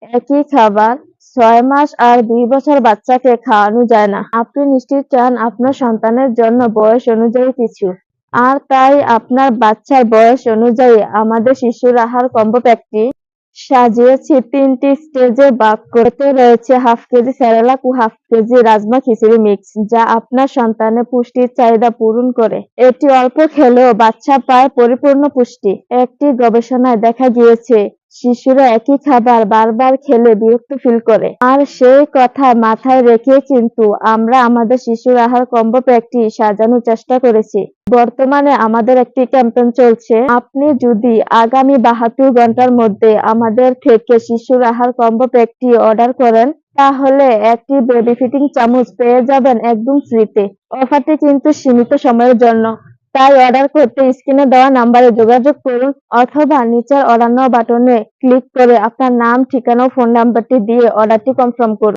একই খাবার ৬ মাস আর ২ বছর বাচ্চাকে খাওয়ানো যায় না। আপনি নিশ্চিত চান আপনার সন্তানের জন্য বয়স অনুযায়ী কিছু। আর তাই আপনার বাচ্চার বয়স অনুযায়ী আমাদের শিশুর আহার কম্বো প্যাকটি সাজিয়েছি ৩টি স্টেজে ভাগ করে। এতে রয়েছে হাফ কেজি সেরেলাক ও হাফ কেজি রাজমা খিচুড়ি মিক্স, যা আপনার সন্তানের পুষ্টির চাহিদা পূরণ করে। এটি অল্প খেলেও বাচ্চা পায় পরিপূর্ণ পুষ্টি। একটি গবেষণায় দেখা গিয়েছে শিশুরা একই খাবার বারবার খেলে বিরক্ত ফিল করে। আর সেই কথা মাথায় রেখে কিন্তু আমরা আমাদের শিশুর আহার কম্বো প্যাকটি সাজানোর চেষ্টা করেছি। বর্তমানে আমাদের একটি ক্যাম্পেইন চলছে। আপনি যদি আগামী ৭২ ঘন্টার মধ্যে আমাদের থেকে শিশুর আহার কম্বো প্যাকটি অর্ডার করেন, তাহলে একটি বেবি ফিডিং চামচ পেয়ে যাবেন একদম ফ্রিতে। অফারটি কিন্তু সীমিত সময়ের জন্য। তাই অর্ডার করতে স্ক্রিনে দেওয়া নাম্বারে যোগাযোগ করুন অথবা নিচের অর্ডার নাও বাটনে ক্লিক করে আপনার নাম, ঠিকানা ও ফোন নাম্বারটি দিয়ে অর্ডারটি কনফার্ম করুন।